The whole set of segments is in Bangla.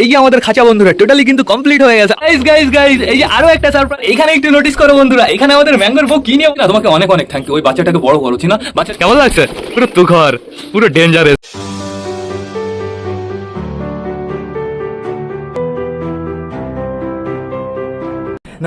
এই যে আমাদের খাঁচা বন্ধুরা টোটালি কিন্তু কমপ্লিট হয়ে গেছে। গাইস গাইস গাইস, এই যে আরো একটা সারপ্রাইজ। এখানে একটু নোটিস করো বন্ধুরা, এখানে আমাদের ম্যাঙ্গোর বউ কি নিয়ে না, তোমাকে অনেক অনেক থ্যাংক ইউ। ওই বাচ্চাটাকে বড় করছি না, বাচ্চা কেমন লাগছে? পুরো তুখর, পুরো ডেঞ্জারাস।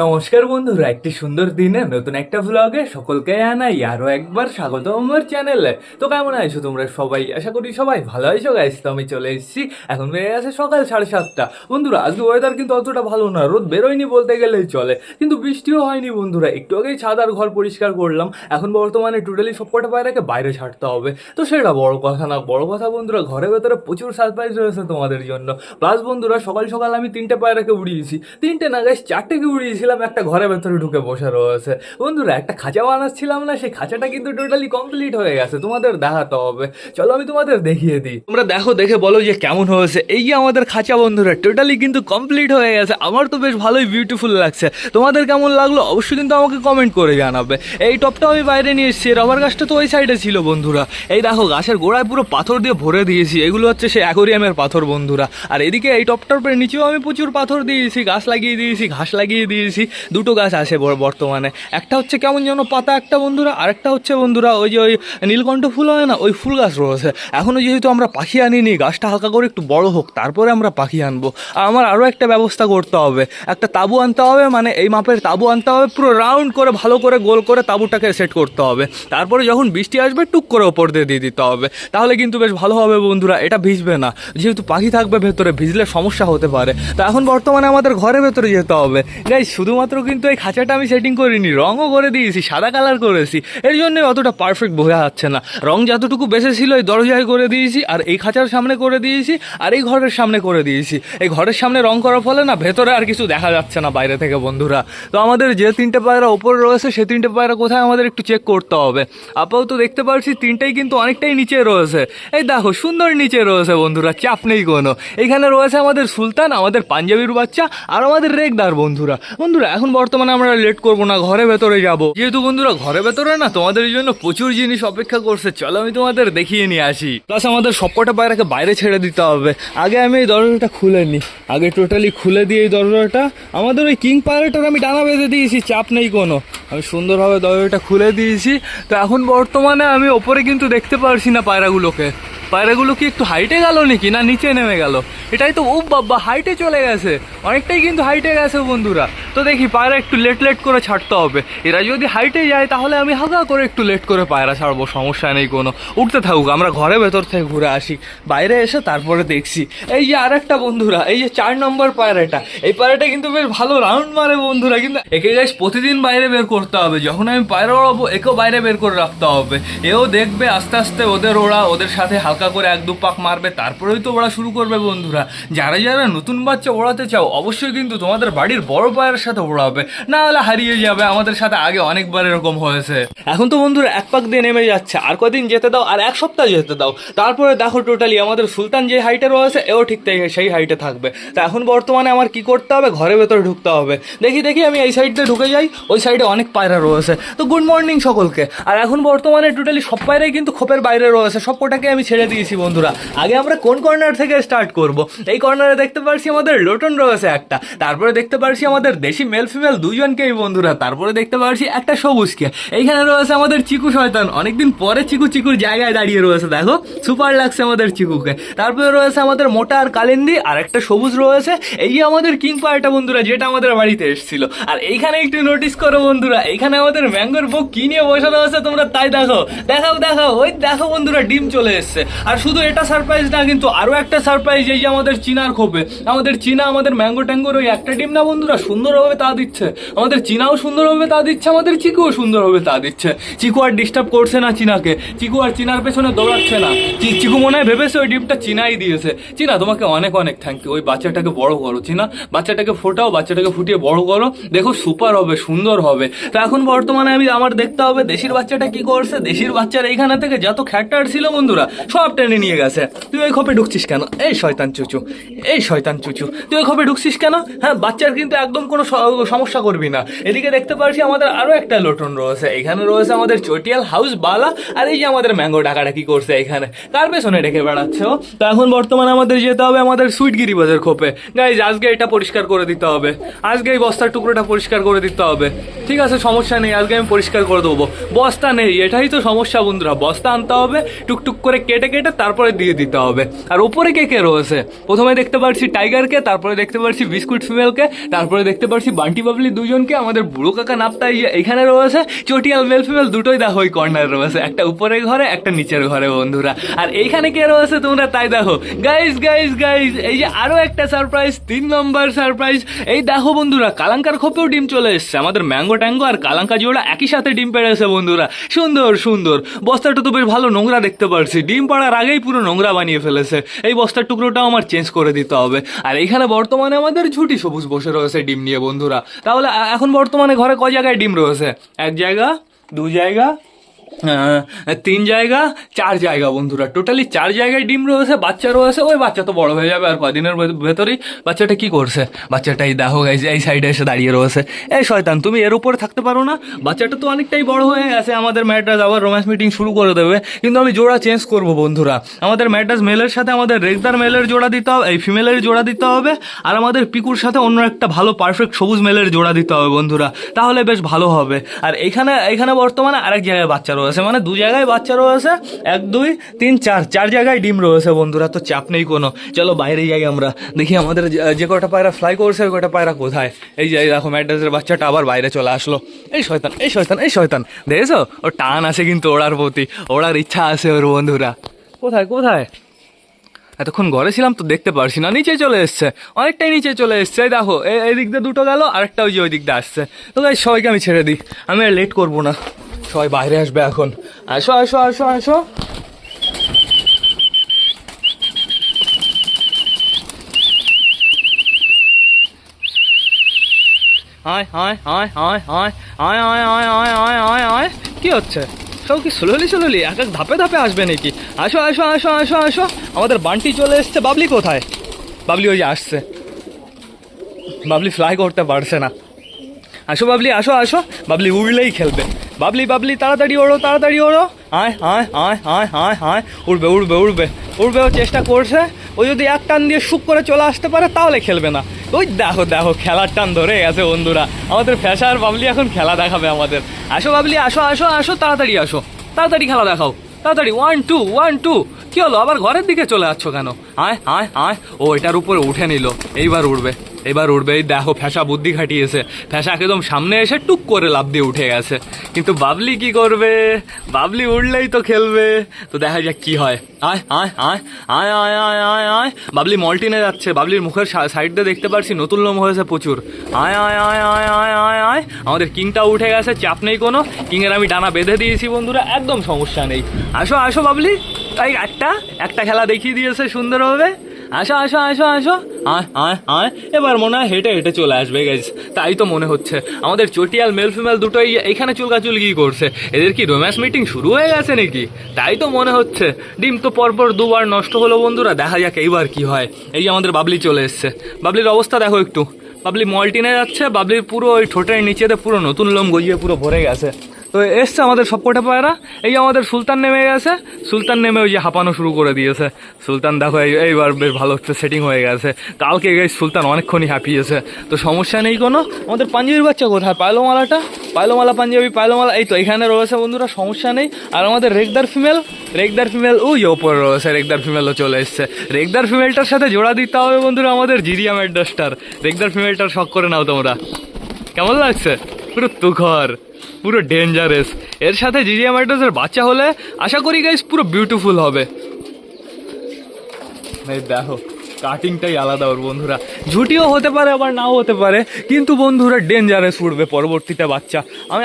নমস্কার বন্ধুরা, একটি সুন্দর দিনে নতুন একটা ভ্লগে সকলকে জানাই আরো একবার স্বাগত আমার চ্যানেলে। তো কেমন আছো তোমরা সবাই? আশা করি সবাই ভালো আছো গাইস। তো আমি চলে এসেছি, এখন বেড়ে গেছে সকাল 7:30। বন্ধুরা আজকে ওয়েদার কিন্তু অতটা ভালো না, রোদ বেরোয়নি বলতে গেলেই চলে, কিন্তু বৃষ্টিও হয়নি বন্ধুরা। একটু আগেই ছাদ আর ঘর পরিষ্কার করলাম। এখন বর্তমানে টোটালি সবকটা পায়রাকে বাইরে ছাড়তে হবে, তো সেটা বড় কথা না। বড় কথা বন্ধুরা, ঘরের ভেতরে প্রচুর সারপ্রাইজ রয়েছে তোমাদের জন্য। প্লাস বন্ধুরা, সকাল সকাল আমি 3টে পায়রাকে উড়িয়েছি, 3টে না গাইস 4টেকে উড়িয়েছিলাম, একটা ঘরের ভেতরে ঢুকে বসে রয়েছে। বন্ধুরা একটা খাঁচা বানাচ্ছিলাম না, সেই খাঁচাটা কিন্তু টোটালি কমপ্লিট হয়ে গেছে, তোমাদের দেখাতে হবে। চলো আমি তোমাদের দেখিয়ে দিই, তোমরা দেখো, দেখে বলো যে কেমন হয়েছে। এই যে আমাদের খাঁচা বন্ধুরা টোটালি কিন্তু কমপ্লিট হয়ে গেছে। আমার তো বেশ ভালোই বিউটিফুল লাগছে, তোমাদের কেমন লাগলো অবশ্যই কিন্তু আমাকে কমেন্ট করে জানাবে। এই টপটা আমি বাইরে নিয়ে এসেছি, রবার গাছটা তো ওই সাইডে ছিল বন্ধুরা। এই দেখো গাছের গোড়ায় পুরো পাথর দিয়ে ভরে দিয়েছি, এগুলো হচ্ছে সেই অ্যাকোরিয়ামের পাথর বন্ধুরা। আর এদিকে এই টপটার উপরে নিচেও আমি প্রচুর পাথর দিয়েছি, গাছ লাগিয়ে দিয়েছি, ঘাস লাগিয়ে দিয়েছি। দুটো গাছ আছে বর্তমানে, একটা হচ্ছে কেমন যেন পাতা একটা বন্ধুরা, আরেকটা হচ্ছে বন্ধুরা ওই যে ওই নীলকণ্ঠ ফুল হয় না, ওই ফুল গাছ রয়েছে। এখনও যেহেতু আমরা পাখি আনিনি, গাছটা হালকা করে একটু বড় হোক, তারপরে আমরা পাখি আনবো। আর আমার আরও একটা ব্যবস্থা করতে হবে, একটা তাঁবু আনতে হবে, মানে এই মাপের তাঁবু আনতে হবে, পুরো রাউন্ড করে ভালো করে গোল করে তাঁবুটাকে সেট করতে হবে। তারপরে যখন বৃষ্টি আসবে টুক করে ওপর দিয়ে দিতে হবে, তাহলে কিন্তু বেশ ভালো হবে বন্ধুরা। এটা ভিজবে না, যেহেতু পাখি থাকবে ভেতরে, ভিজলে সমস্যা হতে পারে। তা এখন বর্তমানে আমাদের ঘরের ভেতরে যেতে হবে গাইস। শুধুমাত্র কিন্তু এই খাঁচাটা আমি সেটিং করিনি, রঙও করে দিয়েছি, সাদা কালার করেছি। এর জন্য অতটা পারফেক্ট বোঝা যাচ্ছে না। রং যতটুকু বেঁচে ছিল এই দরজায় করে দিয়েছি, আর এই খাঁচার সামনে করে দিয়েছি, আর এই ঘরের সামনে করে দিয়েছি। এই ঘরের সামনে রং করার ফলে না ভেতরে আর কিছু দেখা যাচ্ছে না বাইরে থেকে বন্ধুরা। তো আমাদের যে 3টে পায়রা ওপরে রয়েছে, সেই 3টে পায়রা কোথায় আমাদের একটু চেক করতে হবে। আপাতত দেখতে পাচ্ছি 3টাই কিন্তু অনেকটাই নিচে রয়েছে। এই দেখো সুন্দর নিচে রয়েছে বন্ধুরা, চাপ নেই কোনো। এইখানে রয়েছে আমাদের সুলতান, আমাদের পাঞ্জাবির বাচ্চা, আর আমাদের রেগদার বন্ধুরা। বন্ধুরা এখন বর্তমানে আমরা লেট করবো না, ঘরে ভেতরে যাব, যেহেতু বন্ধুরা ঘরে ভেতরে না তোমাদের জন্য প্রচুর জিনিস অপেক্ষা করছে। চলো আমি তোমাদের দেখিয়ে নিয়ে আসি। প্লাস আমাদের সবকটা পায়রাকে বাইরে ছেড়ে দিতে হবে। আগে আমি এই দরজাটা খুলে নিই, আগে টোটালি খুলে দিয়ে এই দরজাটা। আমাদের ওই কিং পায়রাটার আমি ডানা বেঁধে দিয়েছি, চাপ নেই কোনো, আমি সুন্দরভাবে দরজাটা খুলে দিয়েছি। তো এখন বর্তমানে আমি ওপরে কিন্তু দেখতে পারছি না পায়রাগুলোকে। পায়রাগুলো কি একটু হাইটে গেল নাকি, না নিচে নেমে গেল? এটাই তো, ও বাবা হাইটে চলে গেছে, অনেকটাই কিন্তু হাইটে গেছে বন্ধুরা। তো দেখি পায়রা একটু লেট করে ছাড়তে হবে। এরা যদি হাইটে যায় তাহলে আমি হালকা করে একটু লেট করে পায়রা ছাড়বো, সমস্যা নেই কোনো, উঠতে থাকুক। আমরা ঘরে ভেতর থেকে ঘুরে আসি, বাইরে এসে তারপরে দেখছি। এই যে আর একটা বন্ধুরা, এই যে 4 নম্বর পায়রাটা, এই পায়রাটা কিন্তু বেশ ভালো রাউন্ড মারে বন্ধুরা। কিন্তু একে গাইস প্রতিদিন বাইরে বের করতে হবে, যখন আমি পায়রা ওড়াবো একেও বাইরে বের করে রাখতে হবে। এও দেখবে আস্তে আস্তে ওদের সাথে হালকা করে 1-2 পাক মারবে, তারপরেই তো ওড়া শুরু করবে বন্ধুরা। যারা যারা নতুন বাচ্চা ওড়াতে চাও অবশ্যই কিন্তু তোমাদের বাড়ির বড় পায়রার সাথে ওড়াবে, না হলে হারিয়ে যাবে। আমাদের সাথে আগে অনেকবার এরকম হয়েছে। এখন তো বন্ধুরা 1 পাক দিয়ে নেমে যাচ্ছে, আর কদিন যেতে দাও, আর 1 সপ্তাহ যেতে দাও, তারপরে দেখো টোটালি আমাদের সুলতান যে হাইটে রয়েছে এও ঠিক সেই হাইটে থাকবে। তো এখন বর্তমানে আমার কি করতে হবে, ঘরের ভেতরে ঢুকতে হবে। দেখি আমি এই সাইড দিয়ে ঢুকে যাই, ওই সাইডে অনেক পায়রা রয়েছে। তো গুড মর্নিং সকলকে। আর এখন বর্তমানে টোটালি সব পায়রাই কিন্তু খোপের বাইরে রয়েছে, সব কোটাকে আমি ছেড়ে দিয়েছি বন্ধুরা। আগে আমরা কোন কর্নার থেকে স্টার্ট করব? এই কর্নারে দেখতে পাচ্ছি আমাদের লোটন রয়েছে একটা, তারপরে দেখতে পাচ্ছি আমাদের দেশি মেল ফিমেল দুজনকেই বন্ধুরা, তারপরে দেখতে পাচ্ছি একটা সবুজকে। এইখানে রয়েছে আমাদের চিকু শয়তান, অনেকদিন পরে চিকুর জায়গায় দাঁড়িয়ে রয়েছে, দেখো সুপার লাগছে আমাদের চিকুকে। তারপরে রয়েছে আমাদের মোটা আর কালিন্দি, আর একটা সবুজ রয়েছে। এই যে আমাদের কিং পায়রাটা বন্ধুরা, যেটা আমাদের বাড়িতে এসেছিল। আর এইখানে একটু নোটিস করো বন্ধুরা, এইখানে আমাদের ম্যাঙ্গোর বউ কি নিয়ে বসে রয়েছে, তোমরা তাই দেখাও। ওই দেখো বন্ধুরা, ডিম চলে এসছে। আর শুধু এটা সারপ্রাইজ না, কিন্তু আরো একটা সারপ্রাইজ, এই যে আমাদের চিনার খোপে আমাদের ম্যাঙ্গো ট্যাঙ্গোর ওই একটা ডিম না বন্ধুরা, সুন্দরভাবে তা দিচ্ছে। আমাদের চিনাও সুন্দরভাবে তা দিচ্ছে, আমাদের চিকুও সুন্দরভাবে তা দিচ্ছে। চিকু আর ডিস্টার্ব করছে না চিনাকে, চিকু আর চিনার পেছনে দৌড়াচ্ছে না। চিকু মনে হয় ভেবেছে ওই ডিমটা চিনাই দিয়েছে। চিনা তোমাকে অনেক অনেক থ্যাংক ইউ। ওই বাচ্চাটাকে বড় করো চিনা, বাচ্চাটাকে ফোটাও, বাচ্চাটাকে ফুটিয়ে বড় করো, দেখো সুপার হবে, সুন্দর হবে। তো এখন বর্তমানে আমার দেখতে হবে দেশির বাচ্চাটা কি করছে। দেশির বাচ্চার এইখানে থেকে যত খ্যাটার ছিল বন্ধুরা সব সব টেনে নিয়ে গেছে। তুই ওই খোপে ঢুকছিস কেন? এই শয়তান চুচু, এই শয়তান চুচু, তুই ওই খোপে ঢুকছিস কেন? হ্যাঁ, বাচ্চার কিন্তু একদম কোনো সমস্যা করবি না। এদিকে দেখতে পাচ্ছি আমাদের আরো একটা লোটন রয়েছে, এখানে রয়েছে আমাদের চটিয়াল হাউস বালা। আর এই যে আমাদের ম্যাঙ্গো ডাকাডাকি করছে এখানে, কার পেছনে রেখে বেড়াচ্ছে ও? তো এখন বর্তমানে আমাদের যেতে হবে আমাদের সুইটগিরি বাজার খোপে। গাইজ আজকে এটা পরিষ্কার করে দিতে হবে, আজকে এই বস্তার টুকরোটা পরিষ্কার করে দিতে হবে। ঠিক আছে, সমস্যা নেই, আজকে আমি পরিষ্কার করে দেবো। বস্তা নেই, এটাই তো সমস্যা বন্ধুরা। বস্তা আনতে হবে, টুকটুক করে কেটে কেটে তারপরে দিয়ে দিতে হবে। আর ওপরে কে কে রয়েছে? প্রথমে দেখতে পাচ্ছি টাইগারকে, তারপরে দেখতে পাচ্ছি বিস্কুট ফিমেলকে, তারপরে দেখতে পাচ্ছি বান্টি বাবলি দুজনকে, আমাদের বুড়ো কাকা নাপতা এখানে রয়েছে, চটিয়াল মেল ফিমেল দুটোই দেখো ওই কর্নারে রয়েছে, একটা উপরের ঘরে একটা নিচের ঘরে বন্ধুরা। আর এইখানে কে রয়েছে তোমরা তাই দেখো। গাইজ গাইজ গাইজ, এই যে আরো একটা সারপ্রাইজ, 3 নম্বর সারপ্রাইজ। এই দেখো বন্ধুরা, কালাঙ্কার খোপেও ডিম চলে এসছে। আমাদের ম্যাঙ্গো ট্যাঙ্গো আর কালাঙ্কা জোড়া একই সাথে ডিম পেড়েছে বন্ধুরা। সুন্দর সুন্দর। বস্তাটা তো বেশ ভালো নোংরা দেখতে পারছি, ডিম পাড়ার আগেই পুরো নোংরা বানিয়ে ফেলেছে। এই বস্তার টুকরোটাও আমার চেঞ্জ করে দিতে হবে। আর এইখানে বর্তমানে আমাদের ঝুটি সবুজ বসে রয়েছে ডিম নিয়ে বন্ধুরা। তাহলে এখন বর্তমানে ঘরে ক জায়গায় ডিম রয়েছে? 1 জায়গা, 2 জায়গা, 3 জায়গা, 4 জায়গা বন্ধুরা। টোটালি 4 জায়গায় ডিম রয়েছে, বাচ্চা রয়েছে। ওই বাচ্চা তো বড় হয়ে যাবে আর কদিনের ভেতরেই। বাচ্চাটা কি করছে? বাচ্চাটাই দেখো গাইজ এই সাইডে এসে দাঁড়িয়ে রয়েছে। এই শয়তান, তুমি এর উপরে থাকতে পারো না? বাচ্চাটা তো অনেকটাই বড় হয়ে গেছে, আমাদের ম্যাড্রাস আবার রোম্যান্স মিটিং শুরু করে দেবে। কিন্তু আমি জোড়া চেঞ্জ করবো বন্ধুরা। আমাদের ম্যাড্রাস মেলের সাথে আমাদের রেগদার মেলের জোড়া দিতে হবে, এই ফিমেলের জোড়া দিতে হবে। আর আমাদের পিকুর সাথে অন্য একটা ভালো পারফেক্ট সবুজ মেলের জোড়া দিতে হবে বন্ধুরা, তাহলে বেশ ভালো হবে। আর এখানে বর্তমানে আরেক জায়গায় বাচ্চা রয়েছে, মানে 2 জায়গায় বাচ্চা রয়েছে। 1 2 3 4 জায়গায় ডিম রয়েছে বন্ধুরা। তো চাপ নেই কোনো, চলো বাইরে যাই আমরা, দেখি আমাদের যে কটা পায়রা ফ্লাই করছে ওই কটা পায়রা কোথায়। এই যে দেখো ম্যাড্রাসের বাচ্চাটা আবার বাইরে চলে আসলো। এই শয়তান, এই শয়তান, এই শয়তান, দেখেছো? ওর টান আছে কিন্তু ওড়ার প্রতি, ওড়ার ইচ্ছা আছে ওর বন্ধুরা। কোথায় কোথায়? এতক্ষণ ঘরে ছিলাম তো দেখতে পারছি না। নিচে চলে এসছে, অনেকটাই নিচে চলে এসছে। এই দেখো এই দিক দিয়ে 2টো গেল, আরেকটা ওই যে ওই দিক দিয়ে আসছে। তো গাইস সবাইকে আমি ছেড়ে দিই, আমি আর লেট করবো না, সবাই বাইরে আসবে এখন। আসো আসো আসো আসো। আয় আয় আয় আয় আয় আয় আয় আয় আয় আয় আয় আয়। কি হচ্ছে? সব কি স্লোলি এক এক ধাপে ধাপে আসবে নাকি? আসো আসো আসো আসো আসো। আমাদের বান্টি চলে এসছে। বাবলি কোথায়? বাবলি ওই যে আসছে। বাবলি ফ্লাই করতে পারছে না। আসো বাবলি, আসো আসো। বাবলি উড়লেই খেলবে। বাবলি বাবলি তাড়াতাড়ি ওড়ো, তাড়াতাড়ি ওড়ো। আয় আয় আয় আয় আয় আয়। উড়বে উড়বে উড়বে উড়বে, ও চেষ্টা করছে। ও যদি এক টান দিয়ে শুক করে চলে আসতে পারে তাহলে খেলবে না। ওই দেখো দেখো, খেলার টান ধরে গেছে বন্ধুরা। আমাদের ফ্যাশা আর বাবলি এখন খেলা দেখাবে আমাদের। আসো বাবলি, আসো আসো আসো, তাড়াতাড়ি আসো, তাড়াতাড়ি খেলা দেখাও, তাড়াতাড়ি। 1 2 1 2। কি হলো, আবার ঘরের দিকে চলে যাচ্ছ কেন? আয় আয় আয়। ও এটার উপরে উঠে নিল, এইবার উঠবে, এবার উঠবে। এই দেখো ফ্যাশা বুদ্ধি খাটিয়েছে, ফ্যাশা একদম সামনে এসে টুক করে লাফ দিয়ে উঠে গেছে। কিন্তু বাবলি কি করবে? বাবলি উঠলেই তো খেলবে। তো দেখা যাক কি হয়। আয় আয় আয় আয় আয় আয় আয় আয়। বাবলি মল্টিনে যাচ্ছে, বাবলির মুখের সাইড দিয়ে দেখতে পাচ্ছি নতুন লোম হয়েছে প্রচুর। আয় আয় আয় আয় আয় আয় আয়। আমাদের কিংটা উঠে গেছে, চাপ নেই কোনো। কিংয়ের আমি ডানা বেঁধে দিয়েছি বন্ধুরা, একদম সমস্যা নেই। আসো আসো বাবলি, তাই একটা খেলা দেখিয়ে দিয়েছে সুন্দরভাবে। আসো আসো আসো আসো। আয় আয় আয়। এবার মনে হয় হেঁটে হেঁটে চলে আসবে গাইজ, তাই তো মনে হচ্ছে। আমাদের চটিয়াল মেল ফিমেল দুটোই এইখানে চুলকাচুলকি করছে। এদের কি রোম্যান্স মিটিং শুরু হয়ে গেছে নাকি? তাই তো মনে হচ্ছে। ডিম তো পরপর 2 বার নষ্ট হলো বন্ধুরা, দেখা যাক এইবার কি হয়। এই যে আমাদের বাবলি চলে এসছে, বাবলির অবস্থা দেখো একটু। বাবলি মল্টিনে যাচ্ছে, বাবলির পুরো ওই ঠোঁটের নিচেতে পুরো নতুন লোম গজিয়ে পুরো ভরে গেছে। তো এসছে আমাদের সবকটা পায়রা। এই আমাদের সুলতান নেমে গেছে, সুলতান নেমে ওই যে হাঁপানো শুরু করে দিয়েছে। সুলতান দেখো এইবার বেশ ভালো হচ্ছে, সেটিং হয়ে গেছে। কালকে গেছে সুলতান অনেকক্ষণই হ্যাপিয়েছে, তো সমস্যা নেই কোনো। আমাদের পাঞ্জাবির বাচ্চা কোথায়? পায়লোমালাটা, পায়লোমালা পাঞ্জাবি, পায়লোমালা এই তো এখানে রয়েছে বন্ধুরা, সমস্যা নেই। আর আমাদের রেগদার ফিমেল ওই ওপরে রয়েছে। রেগদার ফিমেলও চলে এসছে। রেগদার ফিমেলটার সাথে জোড়া দিতে হবে বন্ধুরা আমাদের জিরিয়া ম্যাড্রাসটার। রেগদার ফিমেলটার শখ করে নাও তোমরা, কেমন লাগছে? পুরো তুখর, পুরো ডেঞ্জারাস। এর সাথে জিরিয়া ম্যাড্রাসের বাচ্চা হলে আশা করি গাইস পুরো বিউটিফুল হবে। এই দেখো কাটিংটাই আলাদা ওর বন্ধুরা। ঝুটিও হতে পারে আবার নাও হতে পারে, কিন্তু বন্ধুরা ডেঞ্জারাস উঠবে পরবর্তীতে বাচ্চা।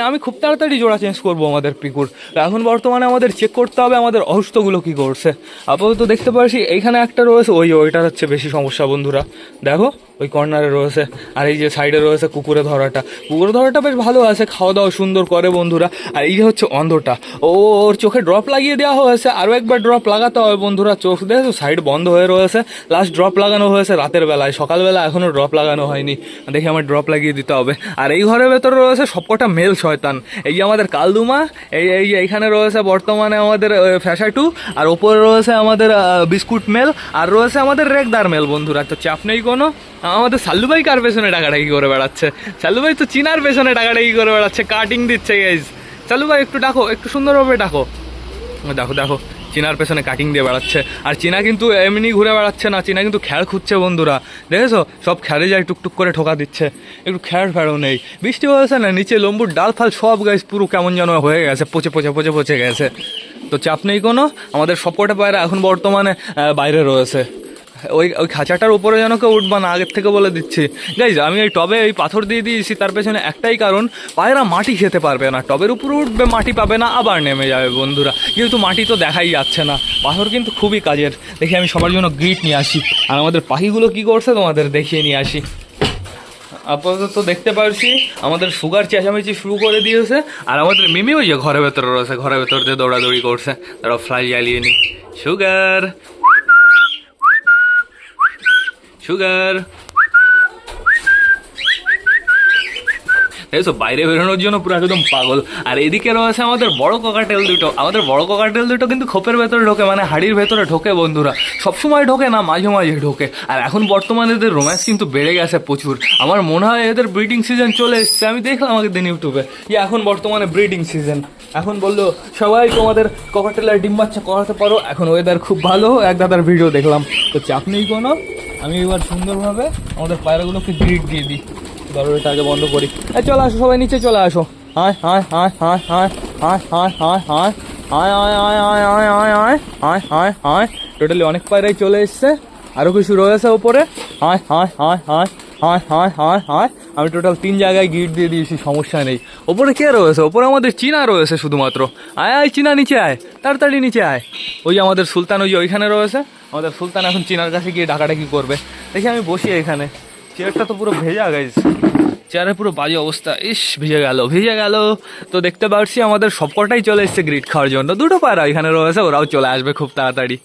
আমি খুব তাড়াতাড়ি জোড়া চেঞ্জ করবো আমাদের পিকুর। এখন বর্তমানে আমাদের চেক করতে হবে আমাদের অসুস্থগুলো কী করছে। আপাতত দেখতে পাচ্ছি এইখানে একটা রয়েছে, ওইটা হচ্ছে বেশি সমস্যা বন্ধুরা। দেখো ওই কর্নারে রয়েছে, আর এই যে সাইডে রয়েছে কুকুরে ধরাটা বেশ ভালো আছে, খাওয়া দাওয়া সুন্দর করে বন্ধুরা। আর এই যে হচ্ছে অন্ধটা, ওর চোখে ড্রপ লাগিয়ে দেওয়া হয়েছে, আরও একবার ড্রপ লাগাতে হবে বন্ধুরা। চোখ দেখো সাইড বন্ধ হয়ে রয়েছে, লাস্ট ড্রপ লাগানো হয়েছে রাতের বেলায়, সকালবেলা এখনও ড্রপ লাগানো হয়নি। দেখি আমার ড্রপ লাগিয়ে দিতে হবে। আর এই ঘরের ভেতরে রয়েছে সবকটা মেল শয়তান। এই যে আমাদের কালদুমা, এইখানে রয়েছে বর্তমানে আমাদের ফ্যাশাটু, আর ওপরে রয়েছে আমাদের বিস্কুট মেল, আর রয়েছে আমাদের রেগদার মেল বন্ধুরা। তো চাপ নেই কোনো। আমাদের সাল্লু ভাই কার পেছনে ডাকাডাকি করে বেড়াচ্ছে? সাল্লু ভাই তো চিনার পেছনে ডাকাডাকি করে বেড়াচ্ছে, কাটিং দিচ্ছে গাইজ। সাল্লু ভাই একটু ডাকো, একটু সুন্দরভাবে ডাকো। দেখো চিনার পেছনে কাটিং দিয়ে বেড়াচ্ছে। আর চিনা কিন্তু এমনি ঘুরে বেড়াচ্ছে না, চিনা কিন্তু খ্যাড় খুঁজছে বন্ধুরা। দেখেছো সব খ্যাড়ে যায়, টুকটুক করে ঠোকা দিচ্ছে, একটু খ্যাড় ফ্যাড়ও নেই। বৃষ্টি হয়েছে না, নিচে লম্বুর ডাল ফাল সব গাছ পুরো কেমন যেন হয়ে গেছে, পচে গেছে। তো চাপ নেই কোনো। আমাদের সবকটা পায়রা এখন বর্তমানে বাইরে রয়েছে। ওই খাঁচাটার উপরে যেন কেউ উঠবা না, আগের থেকে বলে দিচ্ছি গাইজ। আমি এই টবে এই পাথর দিয়ে দিয়েছি, তার পেছনে একটাই কারণ, পায়রা মাটি খেতে পারবে না। টবের উপরে উঠবে, মাটি পাবে না, আবার নেমে যাবে বন্ধুরা। কিন্তু মাটি তো দেখাই যাচ্ছে না, পাথর কিন্তু খুবই কাজের। দেখি আমি সবার জন্য গ্রিট নিয়ে আসি, আর আমাদের পাখিগুলো কি করছে তোমাদের দেখিয়ে নিয়ে আসি। আপাতত দেখতে পাচ্ছি আমাদের সুগার চেঁচামেচি শুরু করে দিয়েছে, আর আমাদের মিমি ওই যে ঘরের ভেতরে রয়েছে, ঘরের ভেতর দিয়ে দৌড়াদৌড়ি করছে। তারা ফ্লাই জ্বালিয়ে নি। সুগার দেখছো বাইরে বেরোনোর জন্য পুরো একদম পাগল। আর এদিকে রয়েছে আমাদের বড় ককাটেল দুটো কিন্তু খোপের ভেতরে ঢোকে, মানে হাড়ির ভেতরে ঢোকে বন্ধুরা। সবসময় ঢোকে না, মাঝে মাঝে ঢোকে। আর এখন বর্তমানে এদের রোম্যান্স কিন্তু বেড়ে গেছে প্রচুর। আমার মনে হয় এদের ব্রিডিং সিজন চলে এসছে। আমি দেখলাম আগের দিন ইউটিউবে যে এখন বর্তমানে ব্রিডিং সিজন। এখন বললো সবাই তোমাদের ককাটেলের ডিম বাচ্চা করাতে পারো। এখন ওয়েদার খুব ভালো, এক দাদার ভিডিও দেখলাম। তো চাপ নেই কোনো। আমি এবার সুন্দরভাবে আমাদের পায়রাগুলোকে গ্রিড দিয়ে দিই। দরজাটা আগে বন্ধ করি। চলে আসো সবাই, নিচে চলে আসো। টোটালি অনেক পায়রাই চলে এসছে, আরো কিছু রয়েছে ওপরে। আমি টোটাল 3 জায়গায় গিট দিয়ে দিয়েছি, সমস্যা নেই। ওপরে কে রয়েছে? ওপরে আমাদের চীনা রয়েছে শুধুমাত্র। আয় চীনা নিচে আয়, তাড়াতাড়ি নিচে আয়। ওই আমাদের সুলতান ওই যে ওইখানে রয়েছে। আমাদের সুলতান এখন চীনার কাছে গিয়ে ডাকাডাকি করবে। দেখি আমি বসি এখানে। চেয়ারটা তো পুরো ভেজা গাইছে, চেয়ারের পুরো বাজে অবস্থা। ভিজে গেল। তো দেখতে পাচ্ছি আমাদের সবকটাই চলে এসছে গ্রিট খাওয়ার জন্য। 2টো পায়রা এখানে রয়েছে, ওরাও চলে আসবে খুব তাড়াতাড়ি।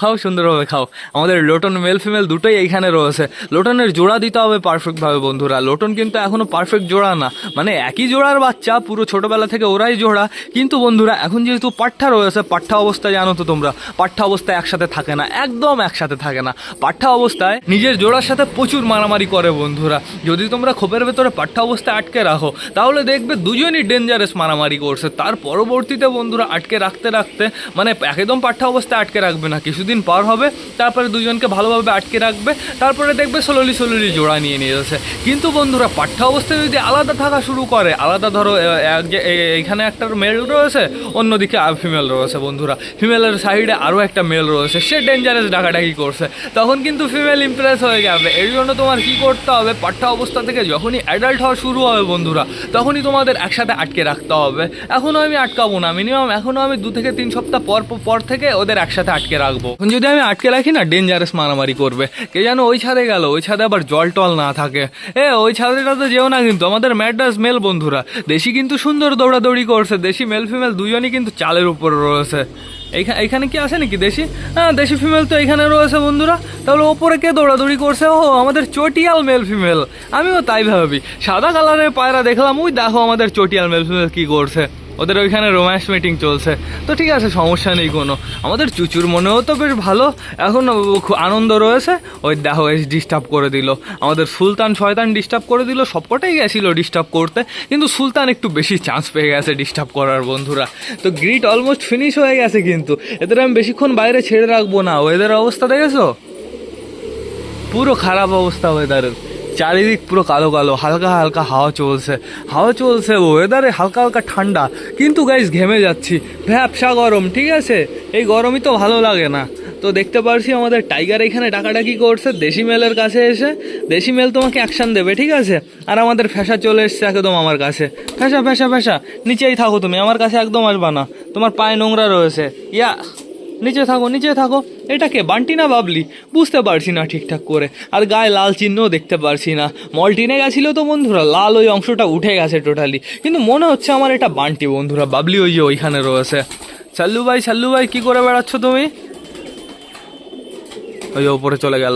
খাও সুন্দরভাবে খাও। আমাদের লোটন মেল ফিমেল দুটোই এইখানে রয়েছে। লোটনের জোড়া দিতে হবে পারফেক্টভাবে বন্ধুরা। লোটন কিন্তু এখনও পারফেক্ট জোড়া না, মানে একই জোড়ার বাচ্চা, পুরো ছোটোবেলা থেকে ওরাই জোড়া। কিন্তু বন্ধুরা এখন যেহেতু পাঠা রয়েছে, পাঠা অবস্থায় জানো তো তোমরা, পাঠা অবস্থায় একসাথে থাকে না, একদম একসাথে থাকে না। পাঠা অবস্থায় নিজের জোড়ার সাথে প্রচুর মারামারি করে বন্ধুরা। যদি তোমরা খোপের ভেতরে পাঠা অবস্থায় আটকে রাখো, তাহলে দেখবে দুজনই ডেঞ্জারাস মারামারি করছে। তার পরবর্তীতে বন্ধুরা আটকে রাখতে মানে একদম পাঠা অবস্থায় আটকে রাখবে না, কিছুদিন পার হবে, তারপরে দুজনকে ভালোভাবে আটকে রাখবে, তারপরে দেখবে স্লোলি জোড়া নিয়ে যাচ্ছে। কিন্তু বন্ধুরা পাঠ্য অবস্থায় যদি আলাদা থাকা শুরু করে, আলাদা ধরো এইখানে একটা মেল রয়েছে, অন্যদিকে ফিমেল রয়েছে বন্ধুরা, ফিমেলের সাইডে আরও একটা মেল রয়েছে, সে ডেঞ্জারাস ডাকাডাকি করছে, তখন কিন্তু ফিমেল ইমপ্রেস হয়ে যাবে। এই জন্য তোমার কী করতে হবে, পাঠ্য অবস্থা থেকে যখনই অ্যাডাল্ট হওয়া শুরু হবে বন্ধুরা, তখনই তোমাদের একসাথে আটকে রাখতে হবে। এখনও আমি আটকাবো না, মিনিমাম এখনও আমি 2 থেকে 3 সপ্তাহ পর থেকে ওদের একসাথে আটকে রাখবো। যদি আমি আটকে রাখি না, ডেঞ্জারাস মারামারি করবে। কে জানো ওই ছাদে গেল, ওই ছাদে আবার জল টল না থাকে। ওই ছাদেটাতে যেও না কিন্তু। আমাদের ম্যাড্রাস মেল বন্ধুরা, দেশি কিন্তু সুন্দর দৌড়াদৌড়ি করছে। দেশি মেল ফিমেল দুজনই কিন্তু চালের উপরে রয়েছে। এইখানে কি আসে নাকি দেশি? হ্যাঁ, দেশি ফিমেল তো এখানে রয়েছে বন্ধুরা। তাহলে ওপরে কে দৌড়াদৌড়ি করছে? আমাদের চটিয়াল মেল ফিমেল। আমিও তাই ভাবি, সাদা কালারের পায়রা দেখলাম, ওই দেখো আমাদের চটিয়াল মেল ফিমেল কি করছে। ওদের ওইখানে রোম্যান্স মিটিং চলছে। তো ঠিক আছে, সমস্যা নেই কোনো। আমাদের চুচুর মনেও তো বেশ ভালো, এখন খুব আনন্দ রয়েছে। ওই দেখো ডিস্টার্ব করে দিল আমাদের সুলতান, শয়তান ডিস্টার্ব করে দিল। সবকটাই গেছিলো ডিস্টার্ব করতে, কিন্তু সুলতান একটু বেশি চান্স পেয়ে গেছে ডিস্টার্ব করার বন্ধুরা। তো গ্রিট অলমোস্ট ফিনিশ হয়ে গেছে, কিন্তু এদের আমি বেশিক্ষণ বাইরে ছেড়ে রাখবো না। ওয়েদার অবস্থা দেখেছো, পুরো খারাপ অবস্থা ওয়েদারের। চারিদিক পুরো কালো, হালকা হাওয়া চলছে, ওয়েদারে হালকা ঠান্ডা, কিন্তু গাইস ঘেমে যাচ্ছি, ভ্যাপসা গরম। ঠিক আছে, এই গরমই তো ভালো লাগে না। তো দেখতে পারছি আমাদের টাইগার এখানে ডাকাডাকি করছে দেশি মেলের কাছে এসে। দেশি মেল তোমাকে অ্যাকশন দেবে, ঠিক আছে? আর আমাদের ফ্যাসা চলে এসছে একদম আমার কাছে। ফ্যাসা ফ্যাসা ফ্যাসা নিচেই থাকো তুমি, আমার কাছে একদম আসবা না, তোমার পায়ে নোংরা রয়েছে। ইয়া নিচে থাকো, নিচে থাকো। এটা কে, বান্টি না বাবলি? বুঝতে পারছি না ঠিকঠাক করে। আর গায়ে লাল চিহ্নও দেখতে পারছি না। মলটিনে গেছিলো তো বন্ধুরা, লাল ওই অংশটা উঠে গেছে টোটালি, কিন্তু মনে হচ্ছে আমার এটা বান্টি বন্ধুরা। বাবলি ওই যে ওইখানে রয়েছে। সাল্লু ভাই কি করে বেড়াচ্ছ তুমি? ওই ওপরে চলে গেল।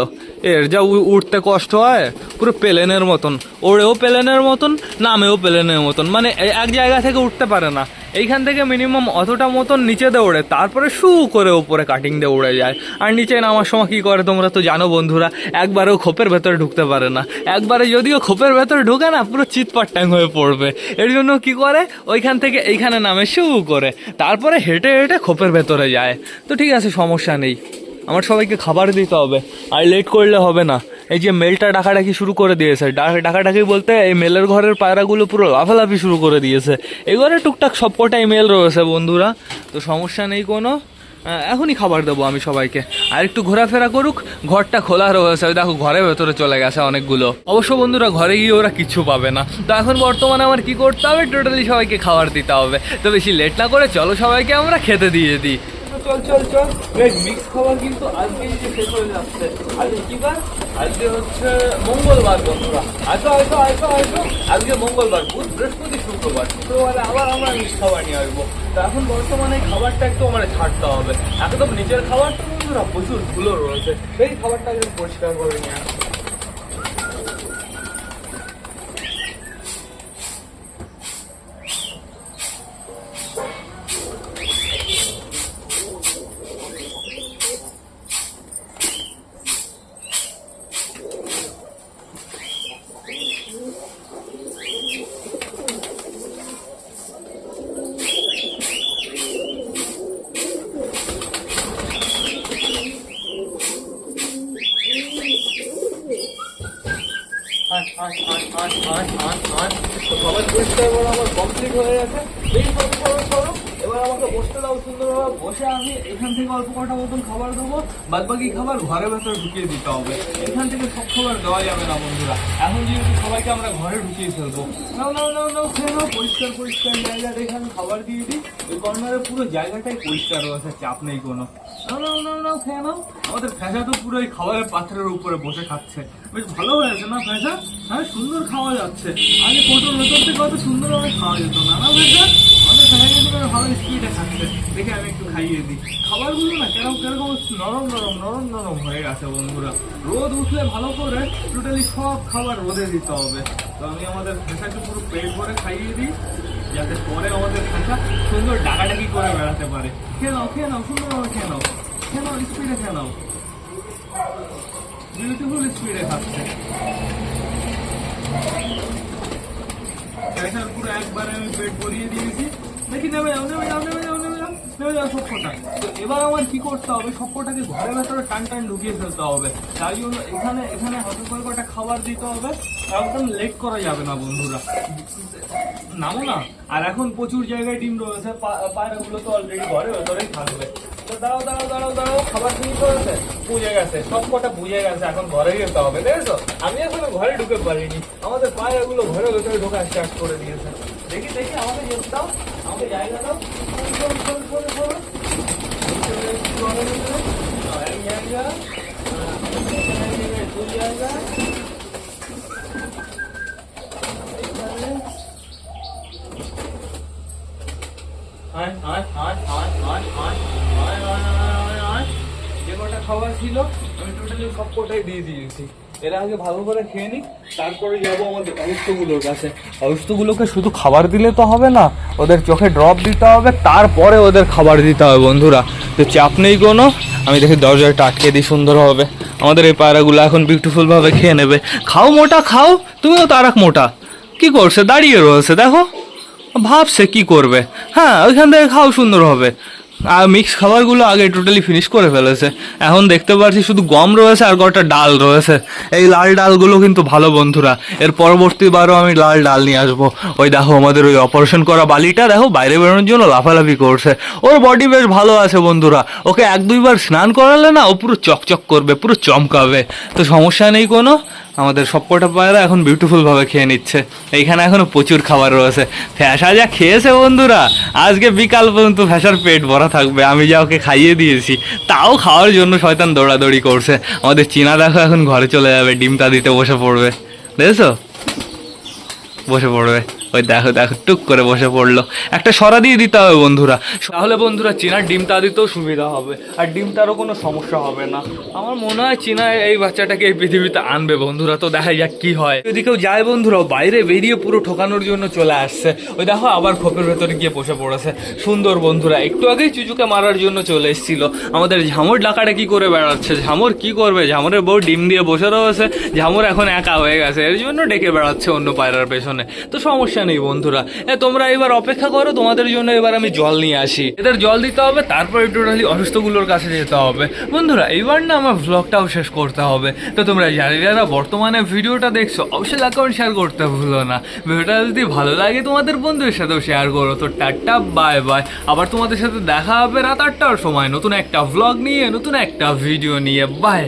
এর যা উঠতে কষ্ট হয়, পুরো প্লেনের মতন, ওড়েও প্লেনের মতন, নামেও প্লেনের মতন, মানে এক জায়গা থেকে উঠতে পারে না। এইখান থেকে মিনিমাম অতটা মতন নিচে দিয়ে ওড়ে, তারপরে শু করে ওপরে কাটিং দিয়ে উড়ে যায়। আর নিচে নামার সময় কী করে তোমরা তো জানো বন্ধুরা, একবারেও খোপের ভেতরে ঢুকতে পারে না। একবারে যদিও খোপের ভেতরে ঢুকে না, পুরো চিৎপাট্টাং হয়ে পড়বে। এর জন্য কি করে, ওইখান থেকে এইখানে নামে শু করে, তারপরে হেঁটে হেঁটে খোপের ভেতরে যায়। তো ঠিক আছে, সমস্যা নেই। আমার সবাইকে খাবার দিতে হবে, আর লেট করলে হবে না। এই যে মেলটা ডাকাডাকি শুরু করে দিয়েছে, ডাকাডাকি বলতে এই মেলের ঘরের পায়রাগুলো পুরো লাফালাফি শুরু করে দিয়েছে। এই ঘরে টুকটাক সবকটাই মেল রয়েছে বন্ধুরা, তো সমস্যা নেই কোনো। এখনই খাবার দেবো আমি সবাইকে। আর একটু ঘোরাফেরা করুক, ঘরটা খোলা রয়েছে, দেখো ঘরের ভেতরে চলে গেছে অনেকগুলো। অবশ্য বন্ধুরা ঘরে গিয়ে ওরা কিচ্ছু পাবে না। তো এখন বর্তমানে আমার কি করতে হবে, টোটালি সবাইকে খাবার দিতে হবে। তো বেশি লেট না করে চলো সবাইকে আমরা খেতে দিয়ে দিই। চল মিক্স খাবার কিন্তু আজকে যে শেষ হয়ে যাচ্ছে। আজকে কি বার? আজকে হচ্ছে মঙ্গলবার বন্ধুরা। আসো আজকে মঙ্গলবার, বুধ বৃহস্পতি শুক্রবারে আবার আমরা মিক্স খাবার নিয়ে আসবো। তো এখন বর্তমানে খাবারটা একটু আমার ছাড়তে হবে। একদম নিচের খাবারটা বন্ধুরা প্রচুর ধুলো রয়েছে, সেই খাবারটা একদম পরিষ্কার করে নিয়ে আসবো। খাবার পরিষ্কার করা আমার কমপ্লিট হয়ে গেছে। এই সরো, এবার আমাকে বসতে দাও সুন্দরভাবে। বসে আমি এখান থেকে অল্প কটা মতন খাবার দেবো, বাদ বাকি খাবার ঘরের ভেতরে ঢুকিয়ে দিতে হবে। এখান থেকে সব খাবার দেওয়া যাবে না বন্ধুরা। এখন যেহেতু সবাইকে আমরা ঘরে ঢুকিয়ে ফেলবো। নাও খেয়ে নাও, পরিষ্কার জায়গা দেখে আমি খাবার দিয়ে দিই। ওই কর্নারের পুরো জায়গাটাই পরিষ্কার রয়েছে, চাপ নেই কোনো। নাও খেয়ে নাও। আমাদের ফ্যাসা তো পুরো এই খাবারের পাত্রের উপরে বসে খাচ্ছে। বেশ ভালো হয়েছে না ফ্যাসা? হ্যাঁ, সুন্দর খাওয়া যাচ্ছে। আগে কোটোর ভেতর থেকে কত সুন্দরভাবে খাওয়া যেত না ফ্যাসা? আমাদের ফ্যাসা কিন্তু ভালো স্পিডে খাচ্ছে। দেখে আমি একটু খাইয়ে দিই। খাবারগুলো না কেরকম নরম হয়ে গেছে বন্ধুরা। রোদ উঠলে ভালো করে টোটালি সব খাবার রোদে দিতে হবে। তো আমি আমাদের ফ্যাসাকে পুরো পেট ভরে খাইয়ে দিই, যাতে পরে আমাদের ফ্যাসা সুন্দর ডাকাডাকি করে বেড়াতে পারে। খেয়ে নাও সুন্দরভাবে খেয়ে নাও, স্পিডে খেয়ে নাও। বিউটিফুল স্পিডে খাচ্ছে। ফ্যাসার পুরো একবারে আমি পেট ভরিয়ে দিয়েছি। দেখি নেমে যাও সবকটা। তো এবার আমার কি করতে হবে, সবকটাকে ঘরের ভেতরে টান ঢুকিয়ে ফেলতে হবে। তাই জন্য এখানে হাতে করে কটা খাবার দিতে হবে। একদম লেট করা যাবে না বন্ধুরা, নামো না। আর এখন প্রচুর জায়গায় ডিম রয়েছে, পায়রাগুলো তো অলরেডি ঘরের ভেতরেই থাকবে। তো দাঁড়াও, খাবার শুরু করেছে, বুঝে গেছে, সব কটা বুঝে গেছে। এখন ঘরে যেতে হবে, দেখেছো? আমি এখনো ঘরে ঢুকে পারিনি, আমাদের পায়রাগুলো ঘরের ভেতরে ঢোকা স্টার্ট করে দিয়েছে। দেখি আমাকে যেতে দাও, আমাকে জায়গা দাও। যে কটা খাবার ছিল আমি টোটালি সব কটাই দিয়ে দিয়েছি। এরা আগে ভালো করে খেয়ে নিক, তারপরে যাবো আমাদের অবস্থগুলোর কাছে। অবস্থগুলোকে শুধু খাবার দিলে তো হবে না, ওদের চোখে ড্রপ দিতে হবে, তারপরে ওদের খাবার দিতে হবে বন্ধুরা। তো চাপ নেই কোনো। আমি দেখি দরজাটা আটকে দিই সুন্দরভাবে। আমাদের এই পায়রাগুলো এখন বিউটিফুলভাবে খেয়ে নেবে। খাও মোটা খাও, তুমিও তারাক মোটা। কি করছে, দাঁড়িয়ে রয়েছে দেখো, ভাবছে কি করবে। হ্যাঁ, ওইখান থেকে খাও সুন্দরভাবে। আর মিক্স খাবারগুলো আগে টোটালি ফিনিশ করে ফেলেছে। এখন দেখতে পাচ্ছি শুধু গম রয়েছে আর কটা ডাল রয়েছে। এই লাল ডালগুলো কিন্তু ভালো বন্ধুরা, এর পরবর্তীবারও আমি লাল ডাল নিয়ে আসবো। ওই দেখো আমাদের ওই অপারেশন করা বালিটা দেখো বাইরে বেরোনোর জন্য লাফালাফি করছে। ওর বডি বেশ ভালো আছে বন্ধুরা, ওকে 1-2 বার স্নান করালে না ও পুরো চকচক করবে, পুরো চমকাবে। তো সমস্যা নেই কোনো। আমাদের সবকটা পায়রা এখন বিউটিফুল ভাবে খেয়ে নিচ্ছে। এইখানে এখনো প্রচুর খাবার রয়েছে। ফ্যাসা যা খেয়েছে বন্ধুরা, আজকে বিকাল পর্যন্ত ফ্যাসার পেট ভরা থাকবে। আমি যা ওকে খাইয়ে দিয়েছি, তাও খাওয়ার জন্য শয়তান দৌড়াদৌড়ি করছে। আমাদের চীনা দেখো এখন ঘরে চলে যাবে, ডিমটা দিতে বসে পড়বে, দেখেছো? বসে পড়বে, ওই দেখো দেখো টুক করে বসে পড়লো। একটা সরা দিয়ে দিতে হবে বন্ধুরা, তাহলে বন্ধুরা চীনার ডিমটা দিতেও সুবিধা হবে আর ডিমটারও কোনো সমস্যা হবে না। আমার মনে হয় চীনা এই বাচ্চাটাকে এই পৃথিবীতে আনবে বন্ধুরা। তো দেখা যাক কি হয়। যদি কেউ যায় বন্ধুরা, বাইরে বেরিয়ে পুরো ঠকানোর জন্য চলে আসছে। ওই দেখো আবার খোপের ভেতরে গিয়ে বসে পড়েছে। সুন্দর বন্ধুরা, একটু আগেই চুচুকে মারার জন্য চলে এসেছিল। আমাদের ঝামর ডাকাটা কি করে বেড়াচ্ছে। ঝামর কি করবে, ঝামরের বউ ডিম দিয়ে বসে রয়েছে। ঝামর এখন একা হয়ে গেছে, এর জন্য ডেকে বেড়াচ্ছে অন্য পায়রার পেছনে। তো সমস্যা নেই বন্ধুরা, তোমরা এবার অপেক্ষা করো, তোমাদের জন্য এবার আমি জল নিয়ে আসি। এদের জল দিতে হবে, তারপরে টোটালি অসুস্থগুলোর কাছে যেতে হবে বন্ধুরা। এইবার না আমার ভ্লগটাও শেষ করতে হবে। তো তোমরা যারা বর্তমানে ভিডিওটা দেখছো অবশ্যই লাইক কমেন্ট শেয়ার করতে ভুলো না। ভিডিওটা যদি ভালো লাগে তোমাদের বন্ধুদের সাথেও শেয়ার করো। তো টাটা বাই বাই, আবার তোমাদের সাথে দেখা হবে রাত 8টার সময় নতুন একটা ভ্লগ নিয়ে, নতুন একটা ভিডিও নিয়ে। বাই।